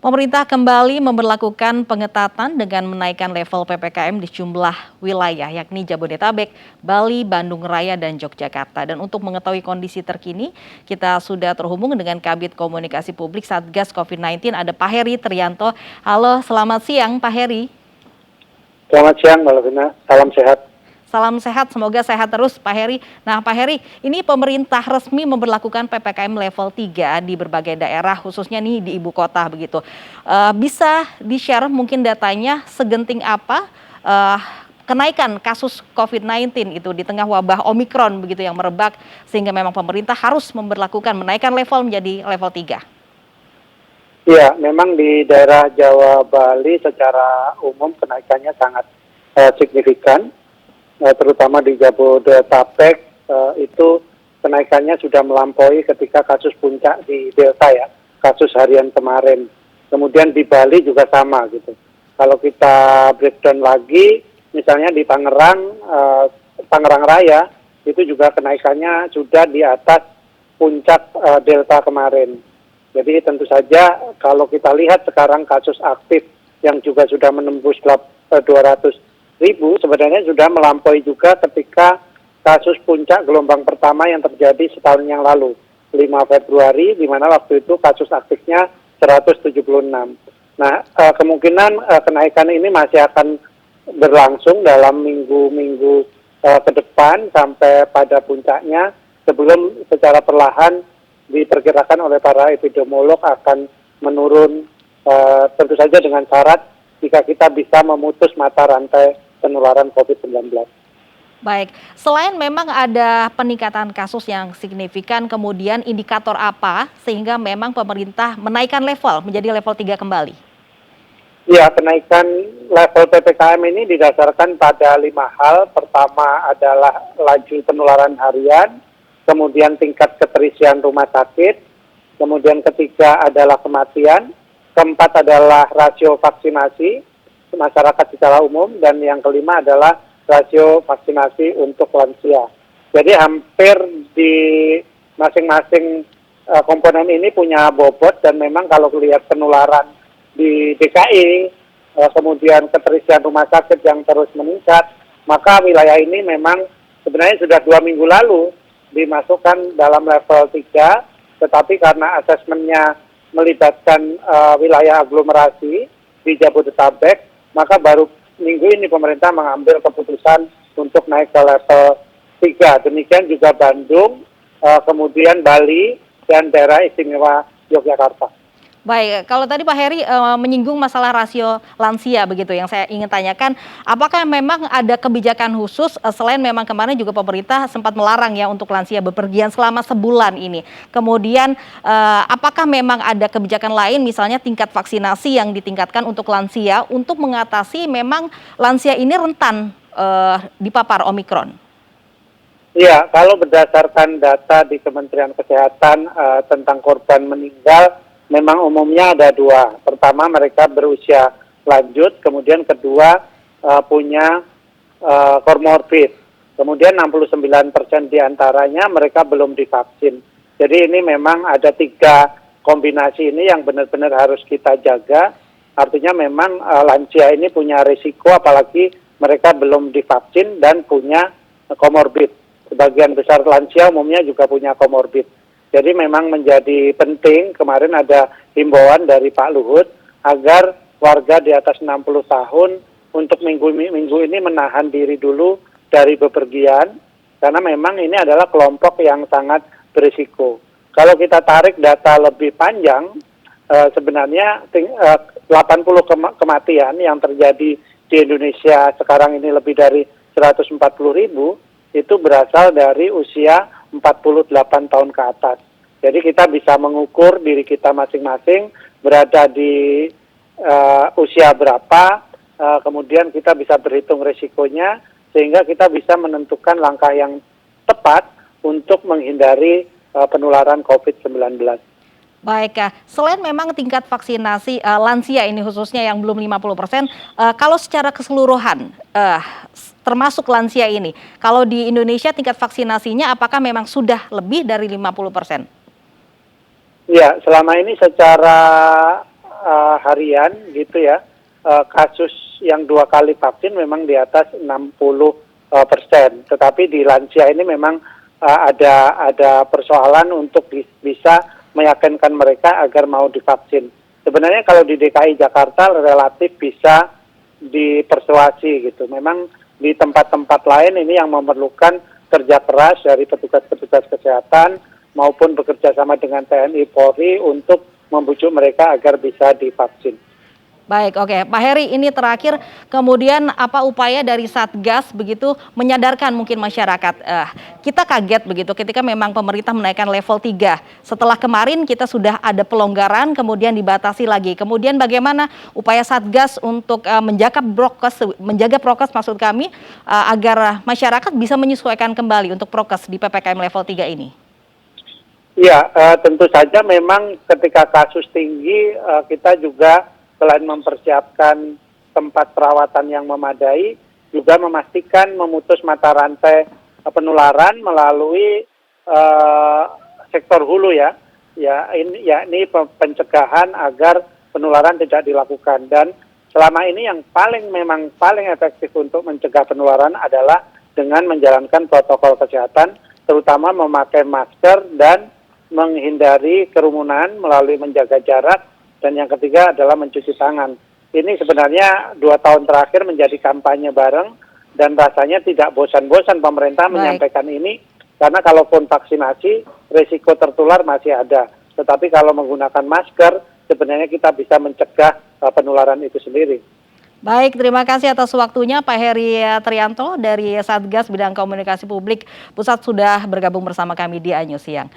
Pemerintah kembali memberlakukan pengetatan dengan menaikkan level PPKM di sejumlah wilayah, yakni Jabodetabek, Bali, Bandung Raya, dan Yogyakarta. Dan untuk mengetahui kondisi terkini, kita sudah terhubung dengan Kabid Komunikasi Publik Satgas COVID-19, ada Pak Heri Trianto. Halo, selamat siang Pak Heri. Selamat siang Mbak Lovina, salam sehat. Salam sehat, semoga sehat terus Pak Heri. Nah Pak Heri, ini pemerintah resmi memberlakukan PPKM level 3 di berbagai daerah, khususnya nih di ibu kota begitu. Bisa di-share mungkin datanya segenting apa kenaikan kasus COVID-19 itu di tengah wabah Omikron begitu yang merebak, sehingga memang pemerintah harus menaikkan level menjadi level 3. Iya, memang di daerah Jawa Bali secara umum kenaikannya sangat signifikan. Terutama di Jabodetabek itu kenaikannya sudah melampaui ketika kasus puncak di Delta ya, kasus harian kemarin. Kemudian di Bali juga sama gitu. Kalau kita breakdown lagi, misalnya di Tangerang Raya itu juga kenaikannya sudah di atas puncak Delta kemarin. Jadi tentu saja kalau kita lihat sekarang kasus aktif yang juga sudah menembus 200.000 sebenarnya sudah melampaui juga ketika kasus puncak gelombang pertama yang terjadi setahun yang lalu, 5 Februari, di mana waktu itu kasus aktifnya 176. Nah, kemungkinan kenaikan ini masih akan berlangsung dalam minggu-minggu ke depan sampai pada puncaknya sebelum secara perlahan diperkirakan oleh para epidemiolog akan menurun, tentu saja dengan syarat jika kita bisa memutus mata rantai penularan COVID-19. Baik, selain memang ada peningkatan kasus yang signifikan, kemudian indikator apa sehingga memang pemerintah menaikkan level menjadi level 3 kembali? Ya, kenaikan level PPKM ini didasarkan pada 5 hal. Pertama adalah laju penularan harian, kemudian tingkat keterisian rumah sakit, kemudian ketiga adalah kematian, keempat adalah rasio vaksinasi masyarakat secara umum, dan yang kelima adalah rasio vaksinasi untuk lansia. Jadi hampir di masing-masing komponen ini punya bobot, dan memang kalau lihat penularan di DKI, kemudian keterisian rumah sakit yang terus meningkat, maka wilayah ini memang sebenarnya sudah 2 minggu lalu dimasukkan dalam level 3, tetapi karena asesmennya melibatkan wilayah aglomerasi di Jabodetabek, maka baru minggu ini pemerintah mengambil keputusan untuk naik ke level 3. Demikian juga Bandung, kemudian Bali, dan daerah istimewa Yogyakarta. Baik, kalau tadi Pak Heri menyinggung masalah rasio lansia begitu, yang saya ingin tanyakan, apakah memang ada kebijakan khusus selain memang kemarin juga pemerintah sempat melarang ya untuk lansia bepergian selama sebulan ini. Kemudian apakah memang ada kebijakan lain, misalnya tingkat vaksinasi yang ditingkatkan untuk lansia untuk mengatasi memang lansia ini rentan dipapar Omikron? Iya, kalau berdasarkan data di Kementerian Kesehatan tentang korban meninggal, memang umumnya ada 2. Pertama, mereka berusia lanjut, kemudian kedua punya komorbid. Kemudian 69% diantaranya mereka belum divaksin. Jadi ini memang ada 3 kombinasi ini yang benar-benar harus kita jaga. Artinya memang lansia ini punya risiko, apalagi mereka belum divaksin dan punya komorbid. Sebagian besar lansia umumnya juga punya komorbid. Jadi memang menjadi penting, kemarin ada himbauan dari Pak Luhut agar warga di atas 60 tahun untuk minggu ini menahan diri dulu dari bepergian, karena memang ini adalah kelompok yang sangat berisiko. Kalau kita tarik data lebih panjang, sebenarnya 80 kematian yang terjadi di Indonesia sekarang ini lebih dari 140.000, itu berasal dari usia 48 tahun ke atas. Jadi kita bisa mengukur diri kita masing-masing berada di usia berapa, kemudian kita bisa berhitung risikonya, sehingga kita bisa menentukan langkah yang tepat untuk menghindari penularan COVID-19. Baik, selain memang tingkat vaksinasi lansia ini khususnya yang belum 50%, kalau secara keseluruhan termasuk lansia ini, kalau di Indonesia tingkat vaksinasinya apakah memang sudah lebih dari 50%? Ya, selama ini secara harian gitu ya, kasus yang 2 kali vaksin memang di atas 60%. Tetapi di lansia ini memang ada persoalan untuk bisa meyakinkan mereka agar mau divaksin. Sebenarnya kalau di DKI Jakarta relatif bisa dipersuasi gitu. Memang di tempat-tempat lain ini yang memerlukan kerja keras dari petugas-petugas kesehatan maupun bekerja sama dengan TNI Polri untuk membujuk mereka agar bisa divaksin. Baik, oke. Pak Heri, ini terakhir, kemudian apa upaya dari Satgas begitu menyadarkan mungkin masyarakat? Kita kaget begitu ketika memang pemerintah menaikkan level 3. Setelah kemarin kita sudah ada pelonggaran, kemudian dibatasi lagi. Kemudian bagaimana upaya Satgas untuk menjaga prokes maksud kami, agar masyarakat bisa menyesuaikan kembali untuk prokes di PPKM level 3 ini? Iya, tentu saja memang ketika kasus tinggi kita juga selain mempersiapkan tempat perawatan yang memadai, juga memastikan memutus mata rantai penularan melalui sektor hulu ya, yakni pencegahan agar penularan tidak dilakukan. Dan selama ini yang memang paling efektif untuk mencegah penularan adalah dengan menjalankan protokol kesehatan, terutama memakai masker dan menghindari kerumunan melalui menjaga jarak. Dan yang ketiga adalah mencuci tangan. Ini sebenarnya 2 tahun terakhir menjadi kampanye bareng dan rasanya tidak bosan-bosan pemerintah menyampaikan ini, karena kalaupun vaksinasi, risiko tertular masih ada. Tetapi kalau menggunakan masker, sebenarnya kita bisa mencegah penularan itu sendiri. Baik, terima kasih atas waktunya Pak Heri Trianto dari Satgas Bidang Komunikasi Publik Pusat sudah bergabung bersama kami di iNews Siang.